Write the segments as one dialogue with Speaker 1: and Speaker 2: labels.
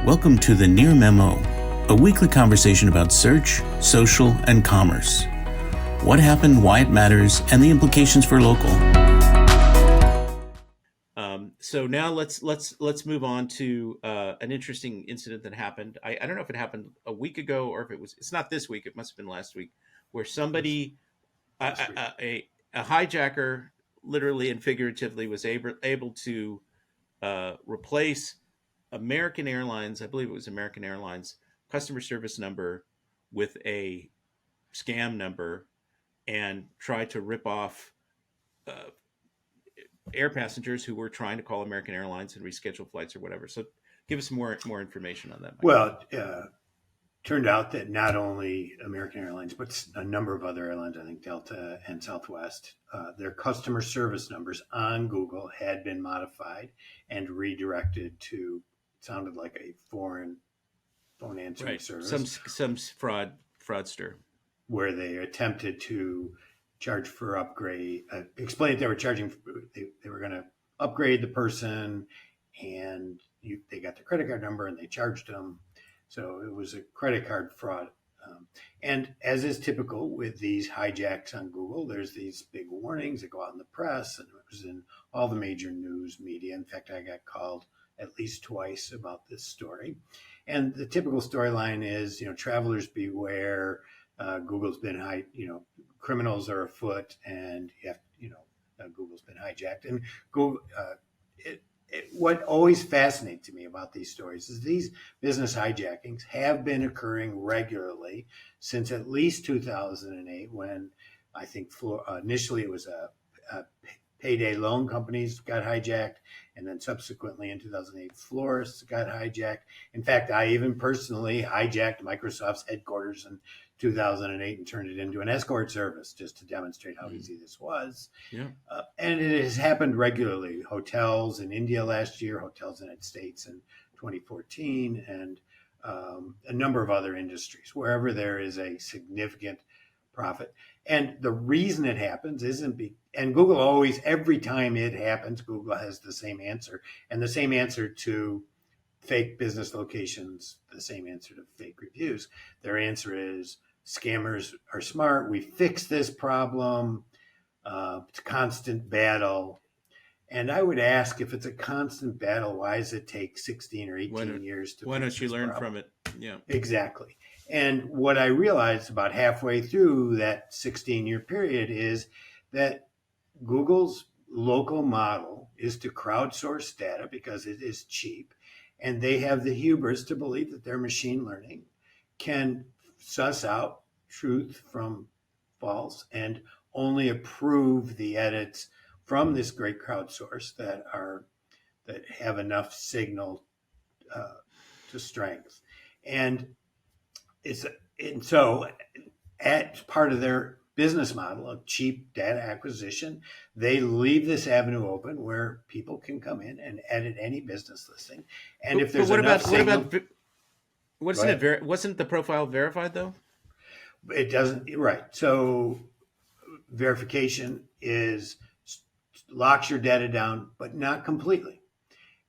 Speaker 1: Welcome to the Near Memo, a weekly conversation about search, social, and commerce. What happened, why it matters, and the implications for local.
Speaker 2: So now let's move on to an interesting incident that happened. I don't know if it happened a week ago or if it's not this week. It must have been last week, where somebody, a hijacker, literally and figuratively, was able to replace American Airlines. I believe it was American Airlines customer service number with a scam number and try to rip off air passengers who were trying to call American Airlines and reschedule flights or whatever. So give us more information on that, Mike.
Speaker 3: Well, turned out that not only American Airlines, but a number of other airlines, I think Delta and Southwest, their customer service numbers on Google had been modified and redirected to, sounded like a foreign phone answering service.
Speaker 2: Some fraudster.
Speaker 3: Where they attempted to charge for upgrade, explained they were charging, they were going to upgrade the person, and they got their credit card number and they charged them. So it was a credit card fraud. And as is typical with these hijacks on Google, there's these big warnings that go out in the press, and it was in all the major news media. In fact, I got called at least twice about this story. And the typical storyline is, travelers beware. Google's been criminals are afoot, and Google's been hijacked. And Google, what always fascinates me about these stories is these business hijackings have been occurring regularly since at least 2008, when I think initially it was a payday loan companies got hijacked, and then subsequently in 2008, florists got hijacked. In fact, I even personally hijacked Microsoft's headquarters in 2008 and turned it into an escort service just to demonstrate how easy this was.
Speaker 2: Yeah.
Speaker 3: And it has happened regularly. Hotels in India last year, hotels in the United States in 2014, and a number of other industries, wherever there is a significant profit. And the reason it happens and Google always, every time it happens, Google has the same answer, and the same answer to fake business locations, the same answer to fake reviews. Their answer is, scammers are smart. We fix this problem. It's a constant battle. And I would ask, if it's a constant battle, why does it take 16 or 18 years to
Speaker 2: Why
Speaker 3: fix
Speaker 2: don't you
Speaker 3: this
Speaker 2: learn
Speaker 3: problem?
Speaker 2: from it? Yeah.
Speaker 3: Exactly. And what I realized about halfway through that 16-year period is that Google's local model is to crowdsource data because it is cheap. And they have the hubris to believe that their machine learning can suss out truth from false and only approve the edits from this great crowdsource that have enough signal to strength. And so as part of their business model of cheap data acquisition, they leave this avenue open where people can come in and edit any business listing. And if there's
Speaker 2: wasn't the profile verified though?
Speaker 3: It doesn't, right. So verification locks your data down, but not completely,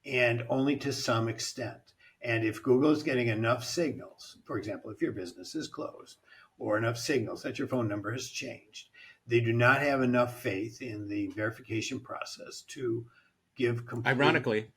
Speaker 3: and only to some extent. And if Google is getting enough signals, for example, if your business is closed, or enough signals that your phone number has changed, they do not have enough faith in the verification process to give complete...
Speaker 2: Ironically,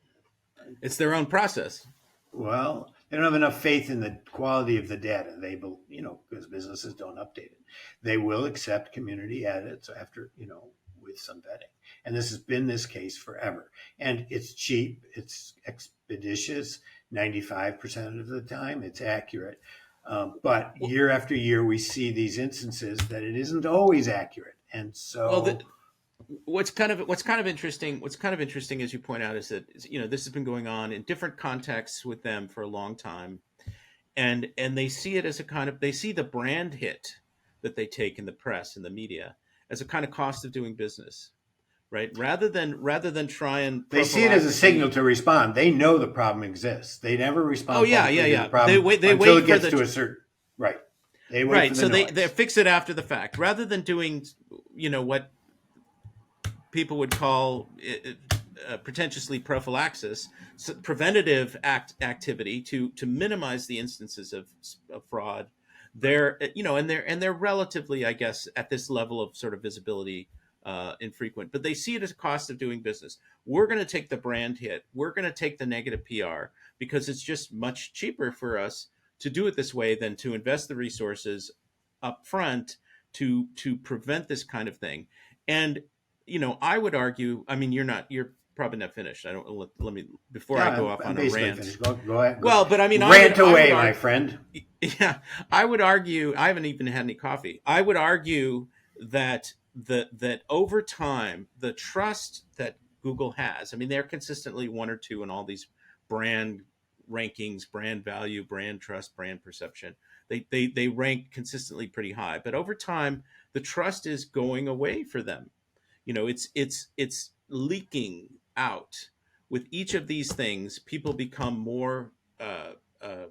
Speaker 2: it's their own process.
Speaker 3: Well, they don't have enough faith in the quality of the data. They, because businesses don't update it. They will accept community edits after, with some vetting. And this has been this case forever. And it's cheap. It's expeditious. 95% of the time, it's accurate. But year after year, we see these instances that it isn't always accurate. And so...
Speaker 2: What's kind of interesting, as you point out, is that this has been going on in different contexts with them for a long time, and they see it as they see the brand hit that they take in the press and the media as a kind of cost of doing business, right? Rather than try and
Speaker 3: they see it as a signal to respond. They know the problem exists. They never respond.
Speaker 2: Oh yeah.
Speaker 3: To the problem
Speaker 2: They
Speaker 3: until
Speaker 2: wait
Speaker 3: it gets
Speaker 2: for
Speaker 3: to a certain right. They wait
Speaker 2: right.
Speaker 3: for the
Speaker 2: So
Speaker 3: noise.
Speaker 2: they fix it after the fact, rather than doing what people would call pretentiously prophylaxis, preventative activity to minimize the instances of fraud. They're and they're relatively, I guess, at this level of sort of visibility, infrequent, but they see it as a cost of doing business. We're going to take the brand hit. We're going to take the negative PR because it's just much cheaper for us to do it this way than to invest the resources up front to prevent this kind of thing. And I would argue. I mean, you're probably not finished. I don't let me before I
Speaker 3: Yeah,
Speaker 2: go off
Speaker 3: I'm
Speaker 2: on a
Speaker 3: basically
Speaker 2: rant.
Speaker 3: finished. Go ahead.
Speaker 2: Well, but I mean,
Speaker 3: rant
Speaker 2: I
Speaker 3: away,
Speaker 2: would
Speaker 3: my
Speaker 2: argue,
Speaker 3: friend.
Speaker 2: yeah, I would argue. I haven't even had any coffee. I would argue that that over time, the trust that Google has. I mean, they're consistently one or two in all these brand rankings, brand value, brand trust, brand perception. They rank consistently pretty high, but over time, the trust is going away for them. It's leaking out. With each of these things, people become more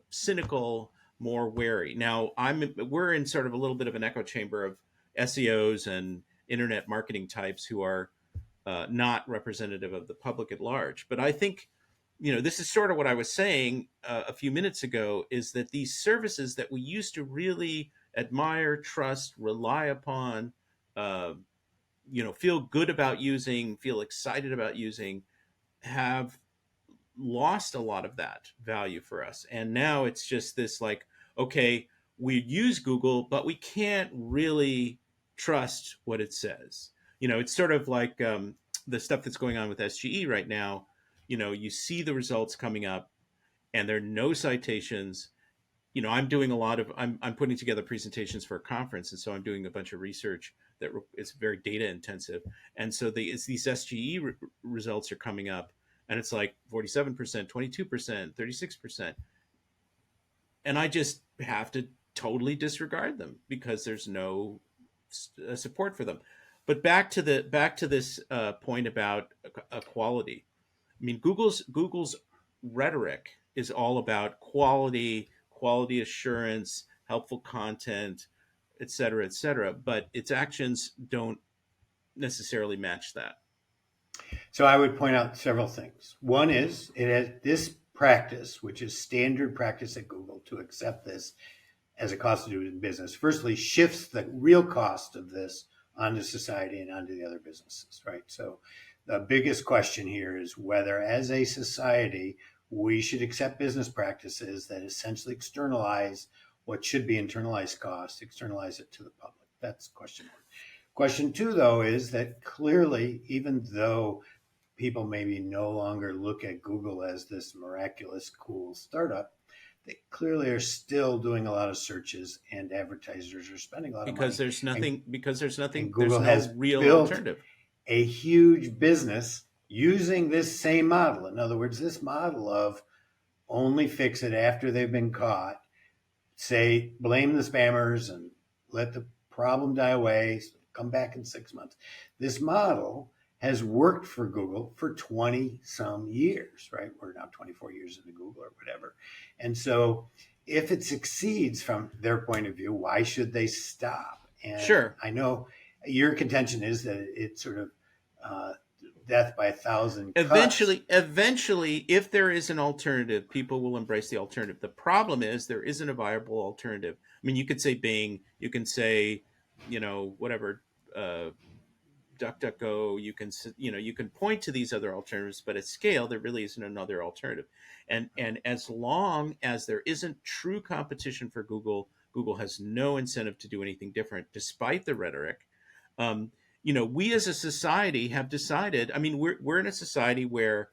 Speaker 2: cynical, more wary. Now, we're in sort of a little bit of an echo chamber of SEOs and internet marketing types who are not representative of the public at large. But I think, this is sort of what I was saying a few minutes ago, is that these services that we used to really admire, trust, rely upon, uh, feel good about using, feel excited about using, have lost a lot of that value for us. And now it's just this like, okay, we use Google, but we can't really trust what it says. It's sort of like the stuff that's going on with SGE right now. You see the results coming up and there are no citations. I'm doing a lot of I'm putting together presentations for a conference, and so I'm doing a bunch of research that is very data intensive. And so these SGE results are coming up, and it's like 47%, 22%, 36%, and I just have to totally disregard them because there's no support for them. But back to this point about quality. I mean, Google's rhetoric is all about quality assurance, helpful content, et cetera, et cetera. But its actions don't necessarily match that.
Speaker 3: So I would point out several things. One is it has this practice, which is standard practice at Google, to accept this as a cost of doing business. Firstly, shifts the real cost of this onto society and onto the other businesses, right? So the biggest question here is whether, as a society, we should accept business practices that essentially externalize what should be internalized costs, externalize it to the public. That's question one. Question two, though, is that clearly, even though people maybe no longer look at Google as this miraculous, cool startup, they clearly are still doing a lot of searches, and advertisers are spending a lot of money.
Speaker 2: And
Speaker 3: Google
Speaker 2: there's
Speaker 3: has
Speaker 2: no real
Speaker 3: built
Speaker 2: alternative.
Speaker 3: a huge business using this same model. In other words, this model of only fix it after they've been caught, say, blame the spammers and let the problem die away, come back in 6 months. This model has worked for Google for 20 some years, right? We're now 24 years into Google or whatever. And so if it succeeds from their point of view, why should they stop? And
Speaker 2: Sure.
Speaker 3: I know your contention is that it's sort of death by a thousand cuts.
Speaker 2: Eventually, if there is an alternative, people will embrace the alternative. The problem is there isn't a viable alternative. I mean, you could say Bing, you can say, whatever, DuckDuckGo. You can point to these other alternatives, but at scale, there really isn't another alternative. And as long as there isn't true competition for Google, Google has no incentive to do anything different, despite the rhetoric. We as a society have decided. I mean, we're in a society where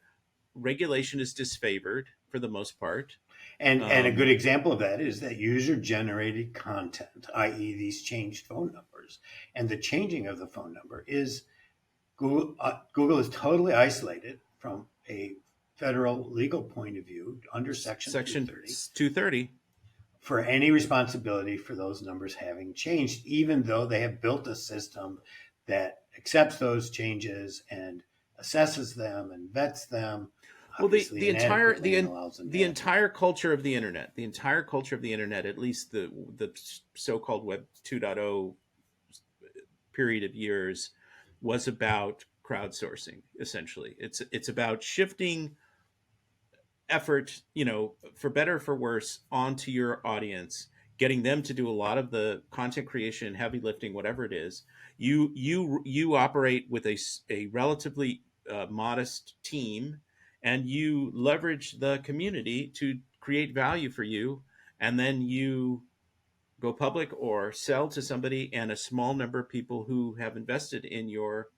Speaker 2: regulation is disfavored for the most part.
Speaker 3: And a good example of that is that user-generated content, i.e. these changed phone numbers. And the changing of the phone number is Google is totally isolated from a federal legal point of view under Section
Speaker 2: 230
Speaker 3: for any responsibility for those numbers having changed, even though they have built a system that accepts those changes and assesses them and vets them.
Speaker 2: Well, the entire culture of the internet, at least the so-called Web 2.0 period of years, was about crowdsourcing. Essentially, it's about shifting effort, for better or for worse, onto your audience, getting them to do a lot of the content creation, heavy lifting, whatever it is. You operate with a relatively modest team, and you leverage the community to create value for you, and then you go public or sell to somebody, and a small number of people who have invested in your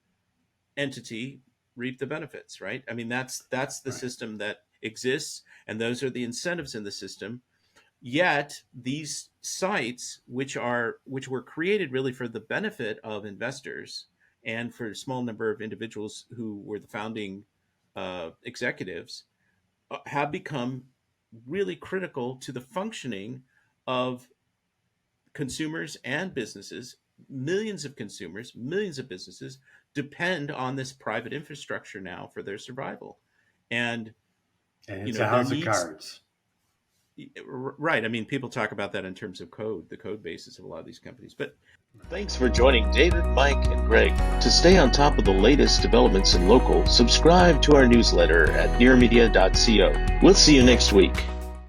Speaker 2: entity reap the benefits, right? I mean, that's the
Speaker 3: Right.
Speaker 2: system that exists, and those are the incentives in the system. Yet these sites, which were created really for the benefit of investors and for a small number of individuals who were the founding executives, have become really critical to the functioning of consumers and businesses. Millions of consumers, millions of businesses depend on this private infrastructure now for their survival. And
Speaker 3: And it's
Speaker 2: there
Speaker 3: a house of
Speaker 2: needs,
Speaker 3: cards.
Speaker 2: right. I mean, people talk about that in terms of code, the code basis of a lot of these companies. But
Speaker 4: Thanks for joining David, Mike, and Greg. To stay on top of the latest developments in local, subscribe to our newsletter at nearmedia.co. We'll see you next week.